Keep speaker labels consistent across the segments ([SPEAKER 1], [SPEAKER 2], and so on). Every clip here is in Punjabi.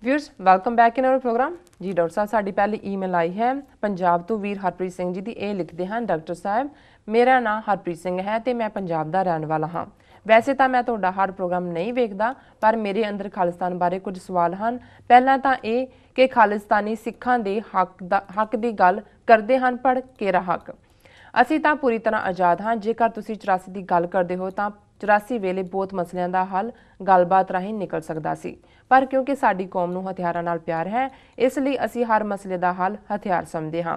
[SPEAKER 1] Viewers welcome back in our program जी। डॉक्टर साहब साड़ी पहली ईमेल आई है पंजाब तो वीर हरप्रीत सिंह जी की। ये लिखते हैं, डॉक्टर साहब मेरा नाम हरप्रीत सिंह है तो मैं पंजाब का रहने वाला हाँ। वैसे तो मैं तुहाडा हर प्रोग्राम नहीं वेखदा, पर मेरे अंदर खालिस्तान बारे कुछ सवाल हैं। पहला तो ये कि खालिस्तानी सिखां दे हक की गल करते हैं, पर केरा हक? असी तो पूरी तरह आज़ाद हाँ। जेकर तुसीं 84 की गल करते हो तो 84 वेले बहुत मसलियां का हल गलबात राही निकल सकता सी, पर क्योंकि साडी कौम नूं हथियारां नाल प्यार है, इसलिए असी हर मसले का हल हथियार समझते हाँ।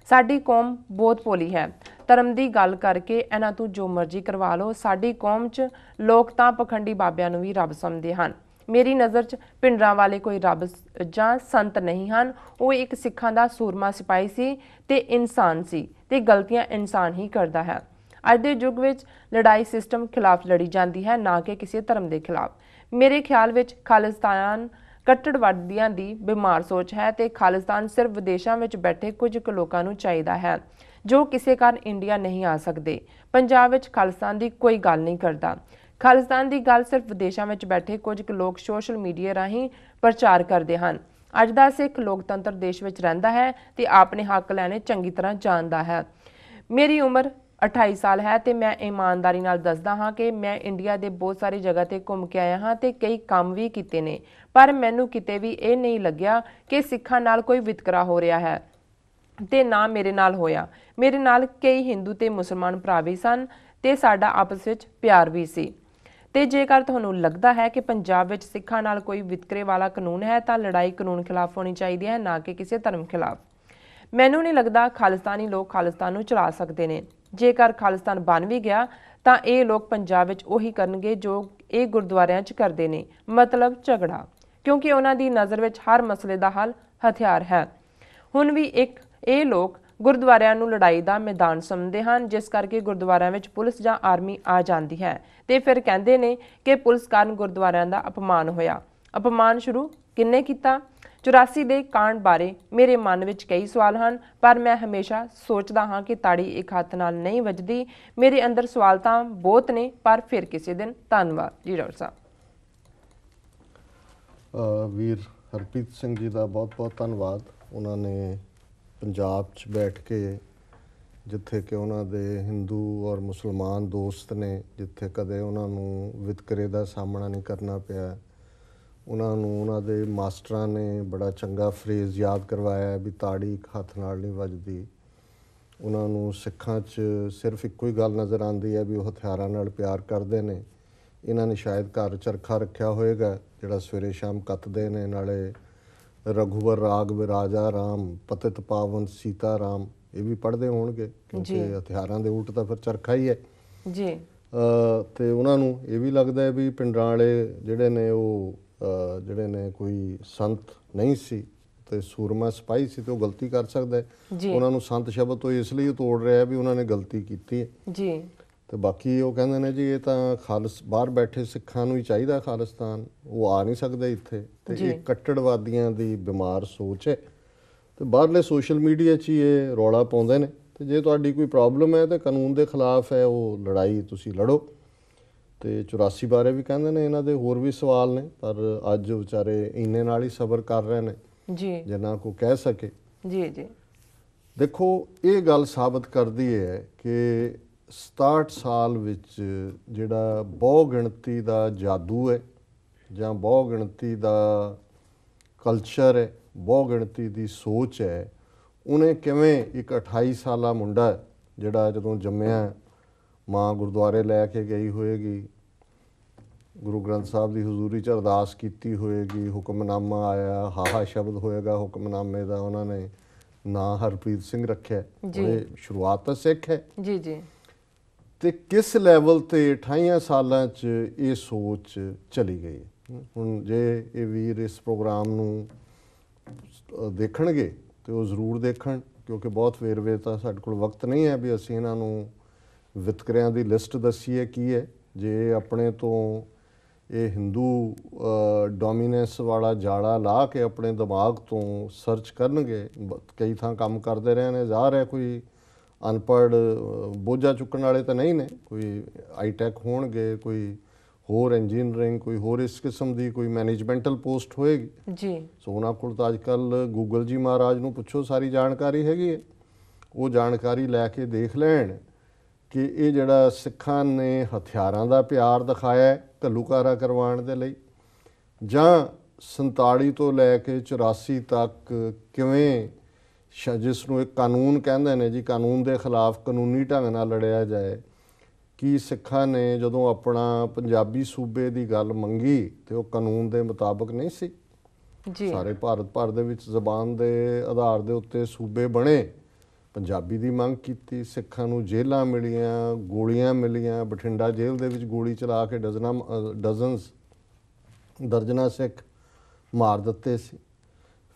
[SPEAKER 1] साडी कौम बहुत भोली है। धर्म की गल करके इन्हां तों जो मर्जी करवा लो। साडी कौम च लोग तां पखंडी बाबियां नूं भी रब समझते हैं। मेरी नज़र च पिंडरां वाले कोई रब जां संत नहीं हैं। वो एक सिखां दा सूरमा सिपाही सी ते इंसान सी, ते गलतियां इंसान ही करता है। अज के युग में लड़ाई सिस्टम खिलाफ लड़ी जाती है, ना कि किसी धर्म के खिलाफ। मेरे ख्याल में खालिस्तान कट्टड़वादियों की बीमार सोच है, तो खालिस्तान सिर्फ विदेशों में बैठे कुछ लोगों को चाहिए है जो किसी कारण इंडिया नहीं आ सकते। पंजाब में खालिस्तान की कोई गल नहीं करता। खालिस्तान की गल सिर्फ विदेशों में बैठे कुछ लोग सोशल मीडिया राही प्रचार करते हैं। अज का सिख लोकतंत्र देश में रहिंदा है तो अपने हक लैने चंगी तरह जानता है। मेरी उम्र 28 साल है तो मैं ईमानदारी नाल दसदा हाँ कि मैं इंडिया के बहुत सारी जगह ते घूम के आया हाँ, तो कई काम भी किए ने, पर मैनू किते भी ये नहीं लग्या कि सिखां नाल कोई वितकरा हो रहा है, ते ना मेरे नाल होया। मेरे नाल कई हिंदू ते मुसलमान भरा भी सन ते साडा आपस विच प्यार भी सी। ते जेकर तुहानू लगता है कि पंजाब विच सिखां नाल कोई वितकरे वाला कानून है तो लड़ाई कानून खिलाफ होनी चाहिए है, ना कि किसी धर्म खिलाफ। मैनू नहीं लगता खालिस्तानी लोग खालिस्तान नूं चला सकते हैं। जेकर खालिस्तान बन भी गया तो ये लोग पंजाब विच उही करनगे जो ये गुरुद्वारियां च करते हैं, मतलब झगड़ा, क्योंकि उन्हां दी नज़र विच हर मसले का हल हथियार है। हुण भी एक ये लोग गुरुद्वारियां नूं लड़ाई का मैदान समझते हैं, जिस करके गुरुद्वारियां विच पुलिस जां आर्मी आ जाती है तो फिर कहते हैं कि पुलिस कारण गुरुद्वारियां का अपमान होया। अपमान शुरू किन्ने कीता? 84 के कांड बारे मेरे मन में कई सवाल हैं, पर मैं हमेशा सोचता हाँ कि ताड़ी एक हाथ नाल नहीं वजदी। मेरे अंदर सवाल तो बहुत ने, पर फिर किसी दिन। धन्यवाद जी डॉक्टर साहब।
[SPEAKER 2] वीर हरप्रीत सिंह जी का बहुत बहुत धन्यवाद। उन्होंने पंजाब च बैठ के जिथे कि उन्होंने हिंदू और मुसलमान दोस्त ने, जिथे कदे उन्होंने वितकरे का सामना नहीं करना पिया, उन्होंने मास्टरां ने बड़ा चंगा फ्रेज़ याद करवाया भी ताड़ी एक हथ नाल नहीं वजदी। उन्होंने सिखां च सिर्फ इक्को ही गल नज़र आती है भी वो हथियारां नाल प्यार करते हैं। इन्होंने शायद घर चरखा रखा होएगा जिहड़ा सवेरे शाम कतदे ने, नाले रघुवर राग विराजा राम पतित पावन सीता राम ये भी पढ़ते होणगे, क्योंकि हथियारां दे उल्ट तो फिर चरखा ही है जी। तो उन्होंने ये भी लगता है भी पिंडां वाले जिहड़े ने वो जिहड़े ने कोई संत नहीं सी ते सूरमा सिपाही सी, तो गलती कर सकता है। उन्होंने संत शब्द तो इसलिए तोड़ रहा है भी उन्होंने गलती की है जी। तो बाकी वो कहते हैं जी ये तो खालिस बाहर बैठे सिखां नूं ही चाहिए खालिस्तान, वो आ नहीं सकते इत्थे। तो ये कट्टड़वादियों की बीमार सोच है। तो बाहरले सोशल मीडिया च ये रौला पाउंदे ने। तो जे तुहाडी कोई प्रॉब्लम है तो कानून के खिलाफ है, वो लड़ाई तुसीं लड़ो। तो 84 बारे भी कहते हैं, इन्हों के होर भी सवाल ने, पर अज विचारे इन्ने नाल ही सबर कर रहे हैं जी जिन्ना को कह सके जी जी। देखो ये गल साबित करती है कि 67 साल विच जिहड़ा बहु गिणती का जादू है जां बहु गिणती का कल्चर है, बहु गिणती की सोच है, उन्हें किवें एक 28 साला मुंडा जिहड़ा जदों जम्मिया माँ गुरुद्वारे लैके गई होएगी, गुरु ग्रंथ साहब की हजूरी च अरदास की होएगी, हुक्मनामा आया, हाहा शब्द होएगा हुक्मनामे का, उन्होंने नाम हरप्रीत सिंह रखे, शुरुआत तो सिख है जी जी। तो किस लैवल ते 28 सालों च ये सोच चली गई। हुण जे ये वीर इस प्रोग्राम नूं देखणगे तो वो जरूर देखण, क्योंकि बहुत वेरवे तो साडे कोल वक्त नहीं है भी असीं इन्हां नूं वितकरियां दी लिस्ट दसीए की है। जे अपने तो ये हिंदू डोमीनेंस वाला जाला ला के अपने दिमाग तो सर्च करनगे, कई थां काम करते रहे ने, ज़ाहिर है कोई अनपढ़ बोझा चुकण वाले तो नहीं ने, कोई आई टैक होणगे, कोई ਹੋਰ ਇੰਜੀਨੀਅਰਿੰਗ, ਕੋਈ ਹੋਰ ਇਸ ਕਿਸਮ ਦੀ ਕੋਈ ਮੈਨੇਜਮੈਂਟਲ ਪੋਸਟ ਹੋਏਗੀ
[SPEAKER 1] ਜੀ।
[SPEAKER 2] ਸੋ ਉਹਨਾਂ ਕੋਲ ਤਾਂ ਅੱਜ ਕੱਲ੍ਹ ਗੂਗਲ ਜੀ ਮਹਾਰਾਜ ਨੂੰ ਪੁੱਛੋ, ਸਾਰੀ ਜਾਣਕਾਰੀ ਹੈਗੀ ਹੈ। ਉਹ ਜਾਣਕਾਰੀ ਲੈ ਕੇ ਦੇਖ ਲੈਣ ਕਿ ਇਹ ਜਿਹੜਾ ਸਿੱਖਾਂ ਨੇ ਹਥਿਆਰਾਂ ਦਾ ਪਿਆਰ ਦਿਖਾਇਆ ਘੱਲੂਘਾਰਾ ਕਰਵਾਉਣ ਦੇ ਲਈ, ਜਾਂ 47 ਤੋਂ ਲੈ ਕੇ 84 ਤੱਕ ਕਿਵੇਂ ਜਿਸ ਨੂੰ ਇੱਕ ਕਾਨੂੰਨ ਕਹਿੰਦੇ ਨੇ ਜੀ, ਕਾਨੂੰਨ ਦੇ ਖਿਲਾਫ ਕਾਨੂੰਨੀ ਢੰਗ ਨਾਲ ਲੜਿਆ ਜਾਏ। ਕਿ ਸਿੱਖਾਂ ਨੇ ਜਦੋਂ ਆਪਣਾ ਪੰਜਾਬੀ ਸੂਬੇ ਦੀ ਗੱਲ ਮੰਗੀ ਤੇ ਉਹ ਕਾਨੂੰਨ ਦੇ ਮੁਤਾਬਕ ਨਹੀਂ ਸੀ
[SPEAKER 1] ਜੀ।
[SPEAKER 2] ਸਾਰੇ ਭਾਰਤ ਭਰ ਦੇ ਵਿੱਚ ਜ਼ਬਾਨ ਦੇ ਆਧਾਰ ਦੇ ਉੱਤੇ ਸੂਬੇ ਬਣੇ, ਪੰਜਾਬੀ ਦੀ ਮੰਗ ਕੀਤੀ, ਸਿੱਖਾਂ ਨੂੰ ਜੇਲ੍ਹਾਂ ਮਿਲੀਆਂ, ਗੋਲੀਆਂ ਮਿਲੀਆਂ। ਬਠਿੰਡਾ ਜੇਲ੍ਹ ਦੇ ਵਿੱਚ ਗੋਲੀ ਚਲਾ ਕੇ ਦਰਜਨਾਂ ਸਿੱਖ ਮਾਰ ਦਿੱਤੇ ਸੀ।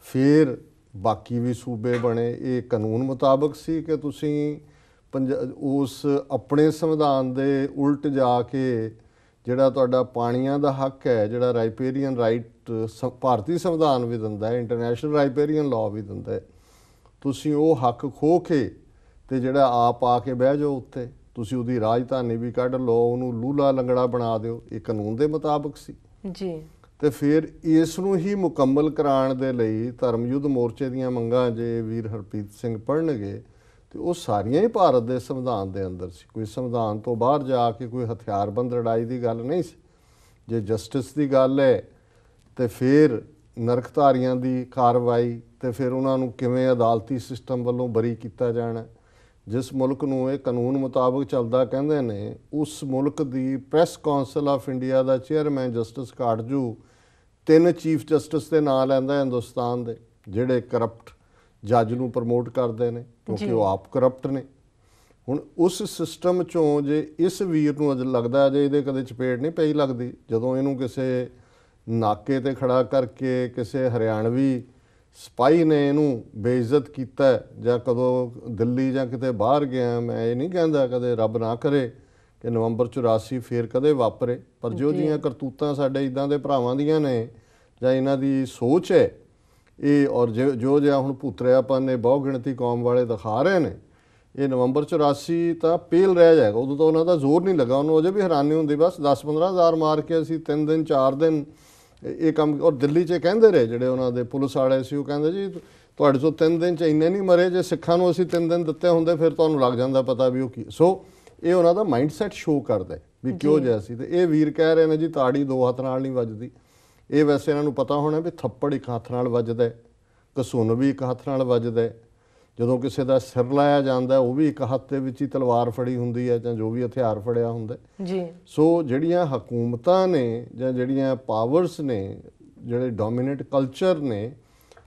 [SPEAKER 2] ਫਿਰ ਬਾਕੀ ਵੀ ਸੂਬੇ ਬਣੇ। ਇਹ ਕਾਨੂੰਨ ਮੁਤਾਬਕ ਸੀ ਕਿ ਤੁਸੀਂ ਉਸ ਆਪਣੇ ਸੰਵਿਧਾਨ ਦੇ ਉਲਟ ਜਾ ਕੇ ਜਿਹੜਾ ਤੁਹਾਡਾ ਪਾਣੀਆਂ ਦਾ ਹੱਕ ਹੈ, ਜਿਹੜਾ ਰਾਈਪੇਰੀਅਨ ਰਾਈਟ ਭਾਰਤੀ ਸੰਵਿਧਾਨ ਵੀ ਦਿੰਦਾ ਹੈ, ਇੰਟਰਨੈਸ਼ਨਲ ਰਾਈਪੇਰੀਅਨ ਲਾਅ ਵੀ ਦਿੰਦਾ ਹੈ, ਤੁਸੀਂ ਉਹ ਹੱਕ ਖੋਹ ਕੇ ਤੇ ਜਿਹੜਾ ਆਪ ਆ ਕੇ ਬਹਿ ਜਾਓ ਉੱਤੇ, ਤੁਸੀਂ ਉਹਦੀ ਰਾਜਧਾਨੀ ਵੀ ਕੱਢ ਲਓ, ਉਹਨੂੰ ਲੂਲਾ ਲੰਗੜਾ ਬਣਾ ਦਿਓ। ਇਹ ਕਾਨੂੰਨ ਦੇ ਮੁਤਾਬਕ ਸੀ
[SPEAKER 1] ਜੀ।
[SPEAKER 2] ਤੇ ਫਿਰ ਇਸ ਨੂੰ ਹੀ ਮੁਕੰਮਲ ਕਰਾਉਣ ਦੇ ਲਈ ਧਰਮ ਯੁੱਧ ਮੋਰਚੇ ਦੀਆਂ ਮੰਗਾਂ ਜੇ ਵੀਰ ਹਰਪ੍ਰੀਤ ਸਿੰਘ ਪੜ੍ਹਨਗੇ ਤੇ ਉਹ ਸਾਰੀਆਂ ਹੀ ਭਾਰਤ ਦੇ ਸੰਵਿਧਾਨ ਦੇ ਅੰਦਰ ਸੀ। ਕੋਈ ਸੰਵਿਧਾਨ ਤੋਂ ਬਾਹਰ ਜਾ ਕੇ ਕੋਈ ਹਥਿਆਰਬੰਦ ਲੜਾਈ ਦੀ ਗੱਲ ਨਹੀਂ ਸੀ। ਜੇ ਜਸਟਿਸ ਦੀ ਗੱਲ ਹੈ ਤੇ ਫਿਰ ਨਰਕਧਾਰੀਆਂ ਦੀ ਕਾਰਵਾਈ ਤੇ ਫਿਰ ਉਹਨਾਂ ਨੂੰ ਕਿਵੇਂ ਅਦਾਲਤੀ ਸਿਸਟਮ ਵੱਲੋਂ ਬਰੀ ਕੀਤਾ ਜਾਣਾ। ਜਿਸ ਮੁਲਕ ਨੂੰ ਇਹ ਕਾਨੂੰਨ ਮੁਤਾਬਕ ਚੱਲਦਾ ਕਹਿੰਦੇ ਨੇ, ਉਸ ਮੁਲਕ ਦੀ ਪ੍ਰੈਸ ਕਾਉਂਸਲ ਆਫ ਇੰਡੀਆ ਦਾ chairman justice Katju 3 chief justice ਦੇ ਨਾਂ ਲੈਂਦਾ ਹਿੰਦੁਸਤਾਨ ਦੇ, ਜਿਹੜੇ ਕਰਪਟ ਜੱਜ ਨੂੰ ਪ੍ਰਮੋਟ ਕਰਦੇ ਨੇ ਕਿਉਂਕਿ ਉਹ ਆਪ ਕਰਪਟ ਨੇ। ਹੁਣ ਉਸ ਸਿਸਟਮ 'ਚੋਂ ਜੇ ਇਸ ਵੀਰ ਨੂੰ ਅਜ ਲੱਗਦਾ ਅਜੇ ਇਹਦੇ ਕਦੇ ਚਪੇੜ ਨਹੀਂ ਪਈ ਲੱਗਦੀ, ਜਦੋਂ ਇਹਨੂੰ ਕਿਸੇ ਨਾਕੇ ਤੇ ਖੜਾ ਕਰਕੇ ਕਿਸੇ ਹਰਿਆਣਵੀ ਸਿਪਾਹੀ ਨੇ ਇਹਨੂੰ ਬੇਇੱਜ਼ਤ ਕੀਤਾ, ਜਾਂ ਕਦੋਂ ਦਿੱਲੀ ਜਾਂ ਕਿਤੇ ਬਾਹਰ ਗਿਆ, ਮੈਂ ਇਹ ਨਹੀਂ ਕਹਿੰਦਾ ਕਦੇ ਰੱਬ ਨਾ ਕਰੇ ਕਿ ਨਵੰਬਰ 84 ਫੇਰ ਕਦੇ ਵਾਪਰੇ, ਪਰ ਜੋ ਜੀਆਂ ਕਰਤੂਤਾਂ ਸਾਡੇ ਇੱਦਾਂ ਦੇ ਭਰਾਵਾਂ ਦੀਆਂ ਨੇ ਜਾਂ ਇਹਨਾਂ ਦੀ ਸੋਚ ਹੈ ਇਹ, ਔਰ ਜੋ ਜਿਹਾ ਹੁਣ ਭੂਤਰਿਆਪਨ ਨੇ ਬਹੁ ਗਿਣਤੀ ਕੌਮ ਵਾਲੇ ਦਿਖਾ ਰਹੇ ਨੇ, ਇਹ ਨਵੰਬਰ 84 ਤਾਂ ਪੇਲ ਰਹਿ ਜਾਏਗਾ। ਉਦੋਂ ਤਾਂ ਉਹਨਾਂ ਦਾ ਜ਼ੋਰ ਨਹੀਂ ਲੱਗਾ, ਉਹਨੂੰ ਅਜੇ ਵੀ ਹੈਰਾਨੀ ਹੁੰਦੀ, ਬਸ 10-15 ਹਜ਼ਾਰ ਮਾਰ ਕੇ ਅਸੀਂ 3 ਦਿਨ 4 ਦਿਨ ਇਹ ਕੰਮ। ਔਰ ਦਿੱਲੀ 'ਚ ਕਹਿੰਦੇ ਰਹੇ ਜਿਹੜੇ ਉਹਨਾਂ ਦੇ ਪੁਲਿਸ ਵਾਲੇ ਸੀ, ਉਹ ਕਹਿੰਦੇ ਜੀ ਤੁਹਾਡੇ ਤੋਂ 3 ਦਿਨ 'ਚ ਇੰਨੇ ਨਹੀਂ ਮਰੇ, ਜੇ ਸਿੱਖਾਂ ਨੂੰ ਅਸੀਂ 3 ਦਿਨ ਦਿੱਤੇ ਹੁੰਦੇ ਫਿਰ ਤੁਹਾਨੂੰ ਲੱਗ ਜਾਂਦਾ ਪਤਾ ਵੀ ਉਹ ਕੀ। ਸੋ ਇਹ ਉਹਨਾਂ ਦਾ ਮਾਈਂਡ ਸੈਟ ਸ਼ੋਅ ਕਰਦਾ ਵੀ ਕਿਉਂ ਜਿਹਾ ਸੀ। ਤੇ ਇਹ ਵੀਰ ਕਹਿ ਰਹੇ ਨੇ ਜੀ ਤਾੜੀ 2 ਹੱਥ ਨਾਲ ਨਹੀਂ ਵੱਜਦੀ। ਇਹ ਵੈਸੇ ਇਹਨਾਂ ਨੂੰ ਪਤਾ ਹੋਣਾ ਵੀ ਥੱਪੜ 1 ਹੱਥ ਨਾਲ ਵੱਜਦਾ, ਘਸੁੰਨ ਵੀ 1 ਹੱਥ ਨਾਲ ਵੱਜਦਾ, ਜਦੋਂ ਕਿਸੇ ਦਾ ਸਿਰ ਲਾਇਆ ਜਾਂਦਾ ਉਹ ਵੀ 1 ਹੱਥ ਦੇ ਵਿੱਚ ਹੀ ਤਲਵਾਰ ਫੜੀ ਹੁੰਦੀ ਹੈ ਜਾਂ ਜੋ ਵੀ ਹਥਿਆਰ ਫੜਿਆ ਹੁੰਦਾ ਜੀ। ਸੋ ਜਿਹੜੀਆਂ ਹਕੂਮਤਾਂ ਨੇ ਜਾਂ ਜਿਹੜੀਆਂ ਪਾਵਰਸ ਨੇ, ਜਿਹੜੇ ਡੋਮੀਨੇਟ ਕਲਚਰ ਨੇ,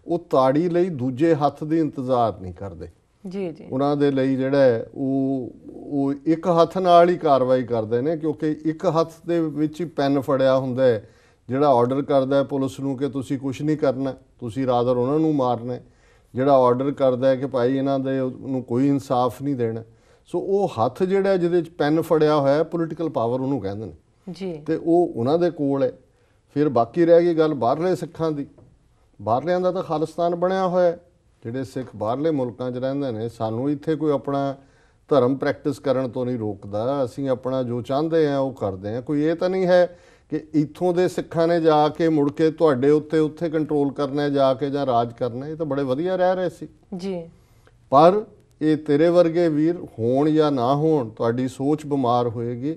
[SPEAKER 2] ਉਹ ਤਾੜੀ ਲਈ ਦੂਜੇ ਹੱਥ ਦੀ ਇੰਤਜ਼ਾਰ ਨਹੀਂ ਕਰਦੇ ਜੀ। ਉਹਨਾਂ ਦੇ ਲਈ ਜਿਹੜਾ ਉਹ 1 ਹੱਥ ਨਾਲ ਹੀ ਕਾਰਵਾਈ ਕਰਦੇ ਨੇ, ਕਿਉਂਕਿ 1 ਹੱਥ ਦੇ ਵਿੱਚ ਹੀ ਪੈਨ ਫੜਿਆ ਹੁੰਦਾ ਹੈ ਜਿਹੜਾ ਆਰਡਰ ਕਰਦਾ ਪੁਲਿਸ ਨੂੰ ਕਿ ਤੁਸੀਂ ਕੁਝ ਨਹੀਂ ਕਰਨਾ, ਤੁਸੀਂ ਰਾਦਰ ਉਹਨਾਂ ਨੂੰ ਮਾਰਨਾ, ਜਿਹੜਾ ਆਰਡਰ ਕਰਦਾ ਕਿ ਭਾਈ ਇਹਨਾਂ ਦੇ ਨੂੰ ਕੋਈ ਇਨਸਾਫ ਨਹੀਂ ਦੇਣਾ। ਸੋ ਉਹ ਹੱਥ ਜਿਹੜਾ ਜਿਹਦੇ 'ਚ ਪੈਨ ਫੜਿਆ ਹੋਇਆ ਪੋਲੀਟੀਕਲ ਪਾਵਰ ਉਹਨੂੰ ਕਹਿੰਦੇ ਨੇ ਜੀ, ਤੇ ਉਹ ਉਹਨਾਂ ਦੇ ਕੋਲ ਹੈ। ਫਿਰ ਬਾਕੀ ਰਹਿ ਗਈ ਗੱਲ ਬਾਹਰਲੇ ਸਿੱਖਾਂ ਦੀ। ਬਾਹਰਲਿਆਂ ਦਾ ਤਾਂ ਖਾਲਿਸਤਾਨ ਬਣਿਆ ਹੋਇਆ, ਜਿਹੜੇ ਸਿੱਖ ਬਾਹਰਲੇ ਮੁਲਕਾਂ 'ਚ ਰਹਿੰਦੇ ਨੇ, ਸਾਨੂੰ ਇੱਥੇ ਕੋਈ ਆਪਣਾ ਧਰਮ ਪ੍ਰੈਕਟਿਸ ਕਰਨ ਤੋਂ ਨਹੀਂ ਰੋਕਦਾ। ਅਸੀਂ ਆਪਣਾ ਜੋ ਚਾਹੁੰਦੇ ਹਾਂ ਉਹ ਕਰਦੇ ਹਾਂ। ਕੋਈ ਇਹ ਤਾਂ ਨਹੀਂ ਹੈ ਕਿ ਇੱਥੋਂ ਦੇ ਸਿੱਖਾਂ ਨੇ ਜਾ ਕੇ ਮੁੜ ਕੇ ਤੁਹਾਡੇ ਉੱਥੇ ਕੰਟਰੋਲ ਕਰਨਾ ਜਾ ਕੇ ਜਾਂ ਰਾਜ ਕਰਨਾ। ਇਹ ਤਾਂ ਬੜੇ ਵਧੀਆ ਰਹਿ ਰਹੇ ਸੀ ਜੀ। ਪਰ ਇਹ ਤੇਰੇ ਵਰਗੇ ਵੀਰ ਹੋਣ ਜਾਂ ਨਾ ਹੋਣ, ਤੁਹਾਡੀ ਸੋਚ ਬਿਮਾਰ ਹੋਏਗੀ।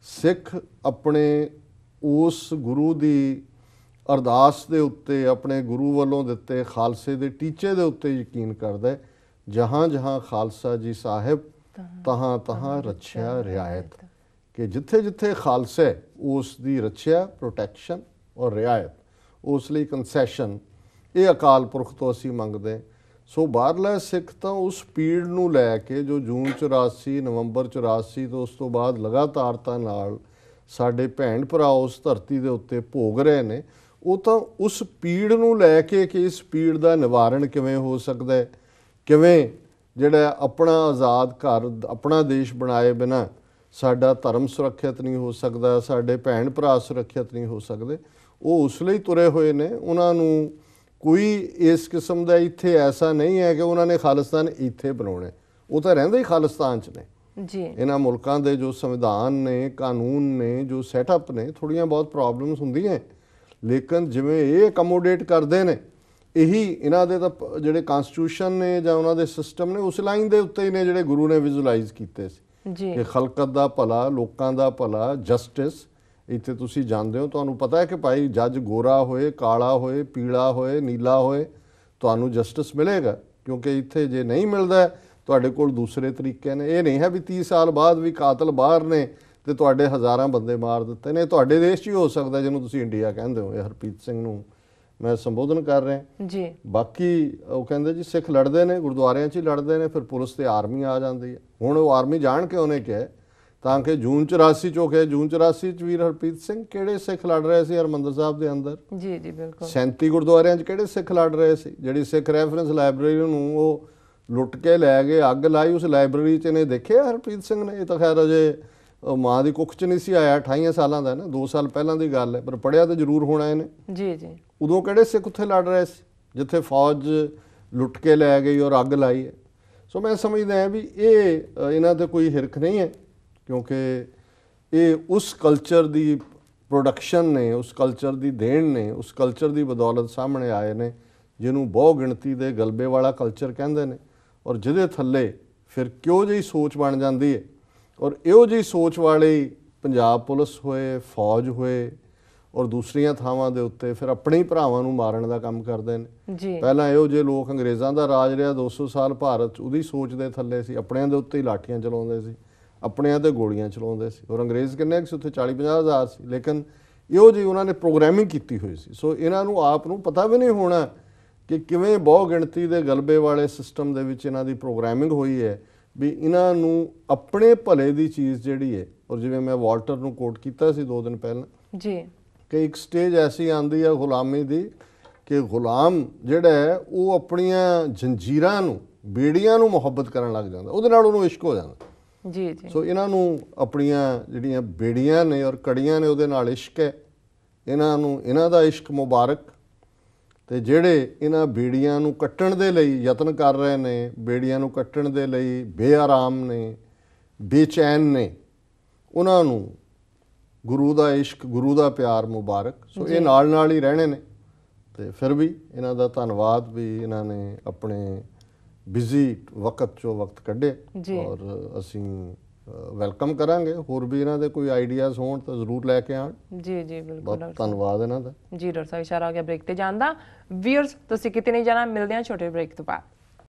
[SPEAKER 2] ਸਿੱਖ ਆਪਣੇ ਉਸ ਗੁਰੂ ਦੀ ਅਰਦਾਸ ਦੇ ਉੱਤੇ, ਆਪਣੇ ਗੁਰੂ ਵੱਲੋਂ ਦਿੱਤੇ ਖਾਲਸੇ ਦੇ ਟੀਚੇ ਦੇ ਉੱਤੇ ਯਕੀਨ ਕਰਦਾ ਹੈ। ਜਹਾਂ ਜਹਾਂ ਖਾਲਸਾ ਜੀ ਸਾਹਿਬ ਤਹਾਂ ਤਹਾਂ ਰੱਛਿਆ ਰਿਆਇਤ, ਕਿ ਜਿੱਥੇ ਜਿੱਥੇ ਖਾਲਸਾ ਹੈ ਉਸ ਦੀ ਰੱਛਿਆ, ਪ੍ਰੋਟੈਕਸ਼ਨ ਔਰ ਰਿਆਇਤ, ਉਸ ਲਈ ਕੰਸੈਸ਼ਨ ਇਹ ਅਕਾਲ ਪੁਰਖ ਤੋਂ ਅਸੀਂ ਮੰਗਦੇ। ਸੋ ਬਾਹਰਲਾ ਸਿੱਖ ਤਾਂ ਉਸ ਪੀੜ ਨੂੰ ਲੈ ਕੇ ਜੋ ਜੂਨ 84, ਨਵੰਬਰ 84 ਤੋਂ ਉਸ ਤੋਂ ਬਾਅਦ ਲਗਾਤਾਰਤਾ ਨਾਲ ਸਾਡੇ ਭੈਣ ਭਰਾ ਉਸ ਧਰਤੀ ਦੇ ਉੱਤੇ ਭੋਗ ਰਹੇ ਨੇ, ਉਹ ਤਾਂ ਉਸ ਪੀੜ ਨੂੰ ਲੈ ਕੇ ਕਿ ਇਸ ਪੀੜ ਦਾ ਨਿਵਾਰਣ ਕਿਵੇਂ ਹੋ ਸਕਦਾ ਹੈ, ਕਿਵੇਂ ਜਿਹੜਾ ਆਪਣਾ ਆਜ਼ਾਦ ਘਰ, ਆਪਣਾ ਦੇਸ਼ ਬਣਾਏ ਬਿਨਾਂ ਸਾਡਾ ਧਰਮ ਸੁਰੱਖਿਅਤ ਨਹੀਂ ਹੋ ਸਕਦਾ, ਸਾਡੇ ਭੈਣ ਭਰਾ ਸੁਰੱਖਿਅਤ ਨਹੀਂ ਹੋ ਸਕਦੇ, ਉਹ ਉਸ ਲਈ ਤੁਰੇ ਹੋਏ ਨੇ। ਉਹਨਾਂ ਨੂੰ ਕੋਈ ਇਸ ਕਿਸਮ ਦਾ ਇੱਥੇ ਐਸਾ ਨਹੀਂ ਹੈ ਕਿ ਉਹਨਾਂ ਨੇ ਖਾਲਿਸਤਾਨ ਇੱਥੇ ਬਣਾਉਣਾ, ਉਹ ਤਾਂ ਰਹਿੰਦੇ ਹੀ ਖਾਲਿਸਤਾਨ 'ਚ ਨੇ
[SPEAKER 1] ਜੀ
[SPEAKER 2] ਇਹਨਾਂ ਮੁਲਕਾਂ ਦੇ ਜੋ ਸੰਵਿਧਾਨ ਨੇ, ਕਾਨੂੰਨ ਨੇ, ਜੋ ਸੈਟਅਪ ਨੇ, ਥੋੜੀਆਂ ਬਹੁਤ ਪ੍ਰੋਬਲਮਸ ਹੁੰਦੀਆਂ, ਲੇਕਿਨ ਜਿਵੇਂ ਇਹ ਅਕਮੋਡੇਟ ਕਰਦੇ ਨੇ, ਇਹੀ ਇਹਨਾਂ ਦੇ ਤਾਂ ਜਿਹੜੇ ਕਨਸਟੀਟਿਊਸ਼ਨ ਨੇ ਜਾਂ ਉਹਨਾਂ ਦੇ ਸਿਸਟਮ ਨੇ ਉਸ ਲਾਈਨ ਦੇ ਉੱਤੇ ਹੀ ਨੇ ਜਿਹੜੇ ਗੁਰੂ ਨੇ ਵਿਜ਼ੂਅਲਾਈਜ਼ ਕੀਤੇ ਸੀ
[SPEAKER 1] ਜੀ
[SPEAKER 2] ਕਿ ਖਲਕਤ ਦਾ ਭਲਾ, ਲੋਕਾਂ ਦਾ ਭਲਾ, ਜਸਟਿਸ। ਇੱਥੇ ਤੁਸੀਂ ਜਾਣਦੇ ਹੋ, ਤੁਹਾਨੂੰ ਪਤਾ ਹੈ ਕਿ ਭਾਈ ਜੱਜ ਗੋਰਾ ਹੋਏ, ਕਾਲਾ ਹੋਏ, ਪੀਲਾ ਹੋਏ, ਨੀਲਾ ਹੋਏ, ਤੁਹਾਨੂੰ ਜਸਟਿਸ ਮਿਲੇਗਾ, ਕਿਉਂਕਿ ਇੱਥੇ ਜੇ ਨਹੀਂ ਮਿਲਦਾ ਤੁਹਾਡੇ ਕੋਲ ਦੂਸਰੇ ਤਰੀਕੇ ਨੇ। ਇਹ ਨਹੀਂ ਹੈ ਵੀ 30 ਸਾਲ ਬਾਅਦ ਵੀ ਕਾਤਲ ਬਾਹਰ ਨੇ ਤੇ ਤੁਹਾਡੇ ਹਜ਼ਾਰਾਂ ਬੰਦੇ ਮਾਰ ਦਿੱਤੇ ਨੇ। ਤੁਹਾਡੇ ਦੇਸ਼ 'ਚ ਹੀ ਹੋ ਸਕਦਾ ਜਿਹਨੂੰ ਤੁਸੀਂ ਇੰਡੀਆ ਕਹਿੰਦੇ ਹੋ। ਇਹ ਹਰਪ੍ਰੀਤ ਸਿੰਘ ਨੂੰ ਮੈਂ ਸੰਬੋਧਨ ਕਰ ਰਿਹਾ
[SPEAKER 1] ਜੀ।
[SPEAKER 2] ਬਾਕੀ ਉਹ ਕਹਿੰਦੇ ਜੀ ਸਿੱਖ ਲੜਦੇ ਨੇ, ਗੁਰਦੁਆਰਿਆਂ 'ਚ ਹੀ ਲੜਦੇ ਨੇ, ਫਿਰ ਪੁਲਿਸ ਤੇ ਆਰਮੀ ਆ ਜਾਂਦੀ ਹੈ। ਹੁਣ ਉਹ ਆਰਮੀ ਜਾਣ ਕੇ ਉਹਨੇ ਕਿਹਾ ਤਾਂ ਕਿ ਜੂਨ 84 'ਚ ਉਹ ਕਹੇ, ਜੂਨ 84 'ਚ ਵੀਰ ਹਰਪ੍ਰੀਤ ਸਿੰਘ ਕਿਹੜੇ ਸਿੱਖ ਲੜ ਰਹੇ ਸੀ ਹਰਿਮੰਦਰ ਸਾਹਿਬ ਦੇ ਅੰਦਰ?
[SPEAKER 1] ਜੀ ਜੀ ਬਿਲਕੁਲ।
[SPEAKER 2] 37 ਗੁਰਦੁਆਰਿਆਂ 'ਚ ਕਿਹੜੇ ਸਿੱਖ ਲੜ ਰਹੇ ਸੀ? ਜਿਹੜੀ ਸਿੱਖ ਰੈਫਰੈਂਸ ਲਾਇਬ੍ਰੇਰੀ ਨੂੰ ਉਹ ਲੁੱਟ ਕੇ ਲੈ ਗਏ, ਅੱਗ ਲਾਈ ਉਸ ਲਾਇਬ੍ਰੇਰੀ 'ਚ, ਇਹਨੇ ਦੇਖਿਆ ਹਰਪ੍ਰੀਤ ਸਿੰਘ ਨੇ? ਇਹ ਤਾਂ ਖੈਰ ਅਜੇ ਮਾਂ ਦੀ ਕੁੱਖ 'ਚ ਨਹੀਂ ਸੀ ਆਇਆ, 28 ਸਾਲਾਂ ਦਾ ਨਾ, 2 ਸਾਲ ਪਹਿਲਾਂ ਦੀ ਗੱਲ ਹੈ, ਪਰ ਪੜ੍ਹਿਆ ਤਾਂ ਜ਼ਰੂਰ ਹੋਣਾ ਇਹਨੇ।
[SPEAKER 1] ਜੀ ਜੀ।
[SPEAKER 2] ਉਦੋਂ ਕਿਹੜੇ ਸਿੱਖ ਉੱਥੇ ਲੜ ਰਹੇ ਸੀ ਜਿੱਥੇ ਫੌਜ ਲੁੱਟ ਕੇ ਲੈ ਗਈ ਔਰ ਅੱਗ ਲਾਈ ਹੈ? ਸੋ ਮੈਂ ਸਮਝਦਾ ਹਾਂ ਵੀ ਇਹ ਇਹਨਾਂ ਤੇ ਕੋਈ ਹਿਰਖ ਨਹੀਂ ਹੈ, ਕਿਉਂਕਿ ਇਹ ਉਸ ਕਲਚਰ ਦੀ ਪ੍ਰੋਡਕਸ਼ਨ ਨੇ, ਉਸ ਕਲਚਰ ਦੀ ਦੇਣ ਨੇ, ਉਸ ਕਲਚਰ ਦੀ ਬਦੌਲਤ ਸਾਹਮਣੇ ਆਏ ਨੇ ਜਿਹਨੂੰ ਬਹੁ ਗਿਣਤੀ ਦੇ ਗਲਬੇ ਵਾਲਾ ਕਲਚਰ ਕਹਿੰਦੇ ਨੇ, ਔਰ ਜਿਹਦੇ ਥੱਲੇ ਫਿਰ ਕਿਉਂ ਜਿਹੀ ਸੋਚ ਬਣ ਜਾਂਦੀ ਹੈ। ਔਰ ਇਹੋ ਜਿਹੀ ਸੋਚ ਵਾਲੀ ਪੰਜਾਬ ਪੁਲਿਸ ਹੋਏ, ਫੌਜ ਹੋਏ, ਔਰ ਦੂਸਰੀਆਂ ਥਾਵਾਂ ਦੇ ਉੱਤੇ ਫਿਰ ਆਪਣੇ ਹੀ ਭਰਾਵਾਂ ਨੂੰ ਮਾਰਨ ਦਾ ਕੰਮ ਕਰਦੇ ਨੇ।
[SPEAKER 1] ਜੀ।
[SPEAKER 2] ਪਹਿਲਾਂ ਇਹੋ ਜਿਹੇ ਲੋਕ, ਅੰਗਰੇਜ਼ਾਂ ਦਾ ਰਾਜ ਰਿਹਾ 200 ਸਾਲ ਭਾਰਤ 'ਚ, ਉਹਦੀ ਸੋਚ ਦੇ ਥੱਲੇ ਸੀ, ਆਪਣਿਆਂ ਦੇ ਉੱਤੇ ਹੀ ਲਾਠੀਆਂ ਚਲਾਉਂਦੇ ਸੀ, ਆਪਣਿਆਂ ਤੇ ਗੋਲੀਆਂ ਚਲਾਉਂਦੇ ਸੀ। ਔਰ ਅੰਗਰੇਜ਼ ਕਿੰਨੇ ਕੁ ਸੀ ਉੱਥੇ? 40-50 ਹਜ਼ਾਰ ਸੀ, ਲੇਕਿਨ ਇਹੋ ਜਿਹੀ ਉਹਨਾਂ ਨੇ ਪ੍ਰੋਗਰਾਮਿੰਗ ਕੀਤੀ ਹੋਈ ਸੀ। ਸੋ ਇਹਨਾਂ ਨੂੰ ਆਪ ਨੂੰ ਪਤਾ ਵੀ ਨਹੀਂ ਹੋਣਾ ਕਿ ਕਿਵੇਂ ਬਹੁ ਗਿਣਤੀ ਦੇ ਗਲਬੇ ਵਾਲੇ ਸਿਸਟਮ ਦੇ ਵਿੱਚ ਇਹਨਾਂ ਦੀ ਪ੍ਰੋਗਰਾਮਿੰਗ ਹੋਈ ਹੈ ਵੀ ਇਹਨਾਂ ਨੂੰ ਆਪਣੇ ਭਲੇ ਦੀ ਚੀਜ਼ ਜਿਹੜੀ ਹੈ। ਔਰ ਜਿਵੇਂ ਮੈਂ ਵਾਲਟਰ ਨੂੰ ਕੋਟ ਕੀਤਾ ਸੀ 2 ਦਿਨ ਪਹਿਲਾਂ
[SPEAKER 1] ਜੀ
[SPEAKER 2] ਕਿ ਇੱਕ ਸਟੇਜ ਐਸੀ ਆਉਂਦੀ ਹੈ ਗੁਲਾਮੀ ਦੀ ਕਿ ਗੁਲਾਮ ਜਿਹੜਾ ਹੈ ਉਹ ਆਪਣੀਆਂ ਜੰਜੀਰਾਂ ਨੂੰ, ਬੇੜੀਆਂ ਨੂੰ ਮੁਹੱਬਤ ਕਰਨ ਲੱਗ ਜਾਂਦਾ, ਉਹਦੇ ਨਾਲ ਉਹਨੂੰ ਇਸ਼ਕ ਹੋ ਜਾਂਦਾ।
[SPEAKER 1] ਜੀ ਜੀ।
[SPEAKER 2] ਸੋ ਇਹਨਾਂ ਨੂੰ ਆਪਣੀਆਂ ਜਿਹੜੀਆਂ ਬੇੜੀਆਂ ਨੇ ਔਰ ਕੜੀਆਂ ਨੇ ਉਹਦੇ ਨਾਲ ਇਸ਼ਕ ਹੈ। ਇਹਨਾਂ ਨੂੰ ਇਹਨਾਂ ਦਾ ਇਸ਼ਕ ਮੁਬਾਰਕ। ਤੇ ਜਿਹੜੇ ਇਹਨਾਂ ਬੇੜੀਆਂ ਨੂੰ ਕੱਟਣ ਦੇ ਲਈ ਯਤਨ ਕਰ ਰਹੇ ਨੇ, ਬੇੜੀਆਂ ਨੂੰ ਕੱਟਣ ਦੇ ਲਈ ਬੇਆਰਾਮ ਨੇ, ਬੇਚੈਨ ਨੇ, ਉਹਨਾਂ ਨੂੰ ਗੁਰੂ ਦਾ ਇਸ਼ਕ, ਗੁਰੂ ਦਾ ਪਿਆਰ ਮੁਬਾਰਕ। ਸੋ ਇਹ ਨਾਲ ਨਾਲ ਹੀ ਰਹਿਣੇ ਨੇ। ਤੇ ਫਿਰ ਵੀ ਇਹਨਾਂ ਦਾ ਧੰਨਵਾਦ ਵੀ ਇਹਨਾਂ ਨੇ ਆਪਣੇ ਬਿਜ਼ੀ ਵਕਤ 'ਚੋਂ ਵਕਤ ਕੱਢਿਆ ਔਰ ਅਸੀਂ ਵੈਲਕਮ ਕਰਾਂਗੇ। ਹੋਰ ਵੀ ਇਹਨਾਂ ਦੇ ਕੋਈ ਆਈਡੀਆਜ਼ ਹੋਣ ਤਾਂ ਜ਼ਰੂਰ ਲੈ ਕੇ ਆਣ।
[SPEAKER 1] ਜੀ ਜੀ ਬਿਲਕੁਲ।
[SPEAKER 2] ਬਹੁਤ ਧੰਨਵਾਦ ਇਹਨਾਂ ਦਾ।
[SPEAKER 1] ਜੀ ਡਾਕਟਰ ਸਾਹਿਬ, ਇਸ਼ਾਰਾ ਹੋ ਗਿਆ ਬ੍ਰੇਕ ਤੇ ਜਾਣ ਦਾ। ਵੀਅਰਸ ਤੁਸੀਂ ਕਿਤੇ ਨਹੀਂ ਜਾਣਾ, ਮਿਲਦੇ ਹਾਂ ਛੋਟੇ ਬ੍ਰੇਕ ਤੋਂ ਬਾਅਦ।